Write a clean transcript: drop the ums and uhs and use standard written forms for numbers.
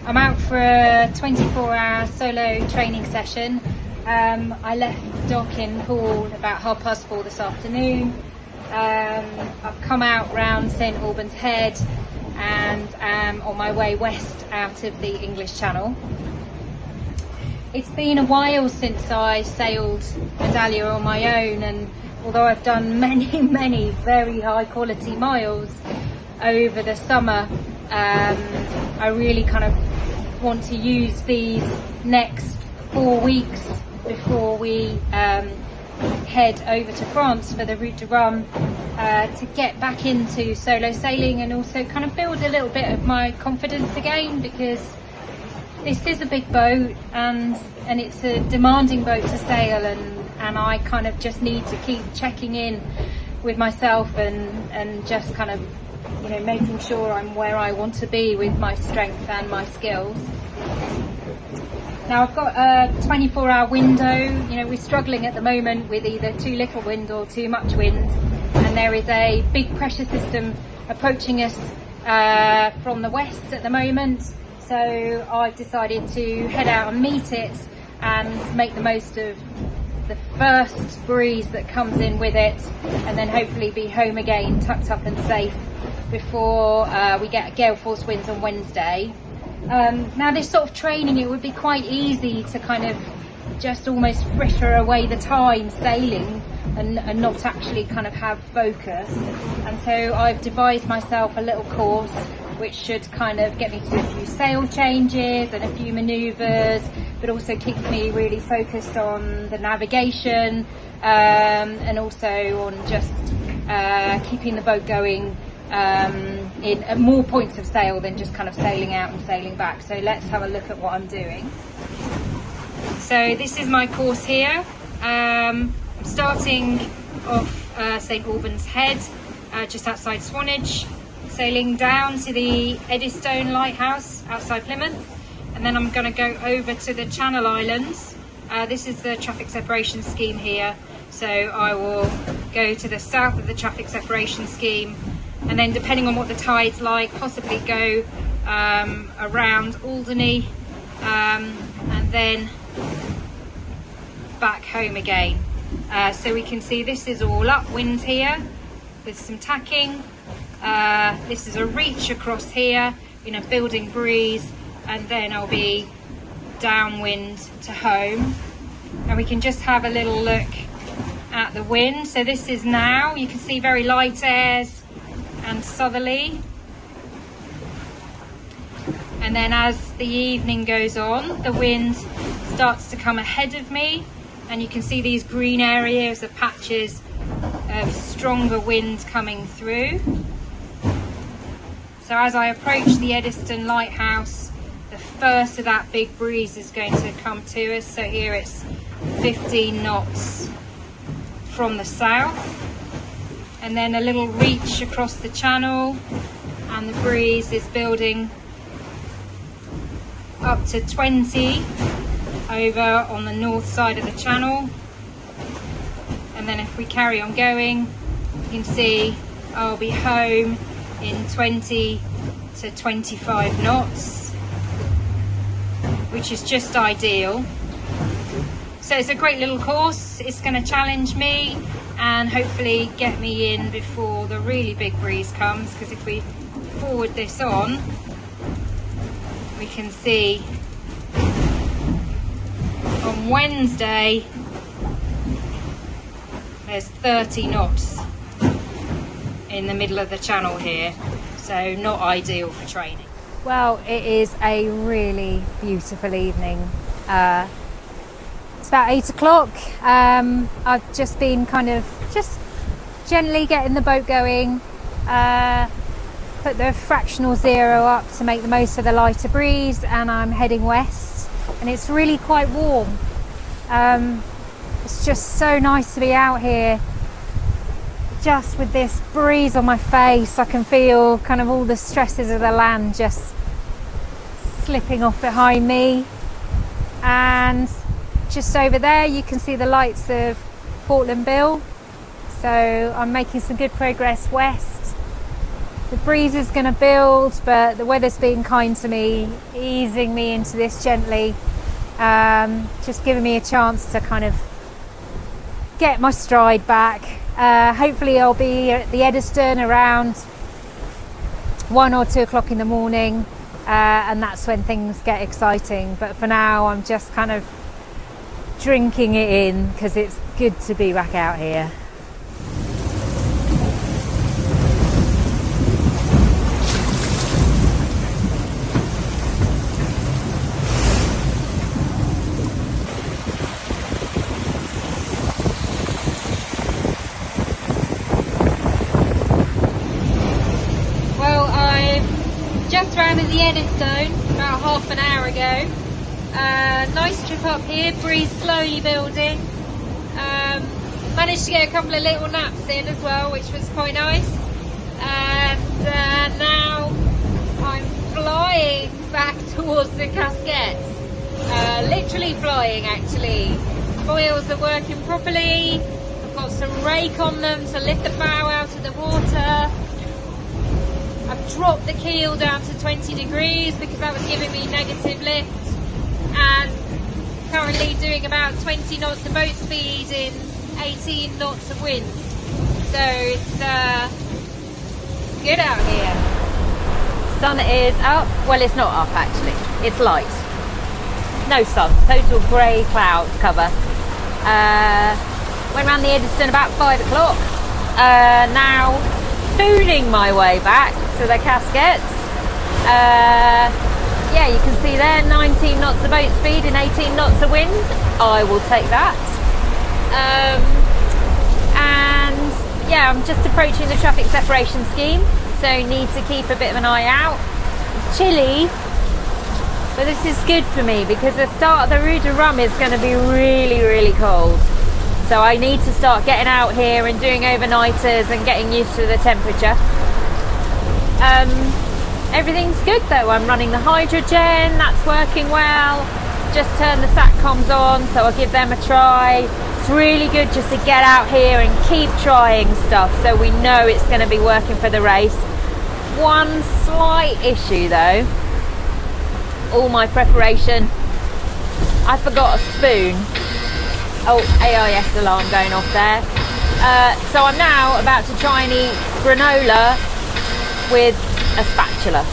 I'm out for a 24-hour solo training session. I left the dock in Poole about 4:30 this afternoon. I've come out round St Albans Head and am on my way west out of the English Channel. It's been a while since I sailed Medallia on my own, and although I've done many very high quality miles over the summer, I really kind of want to use these next 4 weeks before we head over to France for the Route du Rhum to get back into solo sailing and also kind of build a little bit of my confidence again, because this is a big boat and it's a demanding boat to sail, and I kind of just need to keep checking in with myself and just kind of, you know, making sure I'm where I want to be with my strength and my skills. Now I've got a 24-hour window. You know, we're struggling at the moment with either too little wind or too much wind, and there is a big pressure system approaching us from the west at the moment. So I've decided to head out and meet it and make the most of the first breeze that comes in with it, and then hopefully be home again tucked up and safe before we get gale force winds on Wednesday. Now this sort of training, it would be quite easy to kind of just almost fritter away the time sailing and not actually kind of have focus, and so I've devised myself a little course which should kind of get me through a few sail changes and a few manoeuvres, but also keeps me really focused on the navigation and also on just keeping the boat going in at more points of sail than just kind of sailing out and sailing back. So let's have a look at what I'm doing. So this is my course here. I'm starting off St Albans Head, just outside Swanage, sailing down to the Eddystone Lighthouse outside Plymouth, and then I'm going to go over to the Channel Islands. This is the traffic separation scheme here, so I will go to the south of the traffic separation scheme, and then depending on what the tide's like, possibly go around Alderney and then back home again. So we can see this is all upwind here with some tacking. This is a reach across here in a building breeze, and then I'll be downwind to home. And we can just have a little look at the wind. So this is now, you can see very light airs and southerly, and then as the evening goes on, the wind starts to come ahead of me, and you can see these green areas of patches of stronger wind coming through. So as I approach the Eddystone Lighthouse, the first of that big breeze is going to come to us. So here it's 15 knots from the south, and then a little reach across the channel, and the breeze is building up to 20 over on the north side of the channel. And then if we carry on going, you can see I'll be home in 20 to 25 knots, which is just ideal. So it's a great little course. It's going to challenge me and hopefully get me in before the really big breeze comes, because if we forward this on, we can see on Wednesday there's 30 knots in the middle of the channel here, so not ideal for training. Well, it is a really beautiful evening. It's about 8 o'clock. I've just been kind of just gently getting the boat going, put the fractional zero up to make the most of the lighter breeze, and I'm heading west, and it's really quite warm. It's just so nice to be out here just with this breeze on my face. I can feel kind of all the stresses of the land just slipping off behind me, and just over there you can see the lights of Portland Bill. So I'm making some good progress west, The breeze is going to build, but the weather's been kind to me, easing me into this gently, just giving me a chance to kind of get my stride back. Hopefully I'll be at the Eddystone around 1 or 2 o'clock in the morning, and that's when things get exciting. But for now I'm just kind of drinking it in because it's good to be back out here. Just round at the Eddystone about half an hour ago. Nice trip up here, breeze slowly building. Managed to get a couple of little naps in as well, which was quite nice. And now I'm flying back towards the Casquettes. Literally flying actually. Foils are working properly. I've got some rake on them to lift the bow out of the water. I've dropped the keel down to 20 degrees because that was giving me negative lift, and currently doing about 20 knots of boat speed in 18 knots of wind. So it's good out here. Sun is up. Well, it's not up actually. It's light. No sun. Total grey cloud cover. Went around the Eddystone about 5 o'clock. Now spooning my way back to the Casquettes. Yeah, you can see there 19 knots of boat speed and 18 knots of wind. I will take that. And yeah, I'm just approaching the traffic separation scheme, so need to keep a bit of an eye out. It's chilly, but this is good for me because the start of the Route du Rhum is going to be really, really cold. So I need to start getting out here and doing overnighters and getting used to the temperature. Everything's good though. I'm running the hydrogen, that's working well. Just turned the satcoms on, so I'll give them a try. It's really good just to get out here and keep trying stuff so we know it's going to be working for the race. One slight issue though, all my preparation, I forgot a spoon. Oh, AIS alarm going off there. So I'm now about to try and eat granola with a spatula.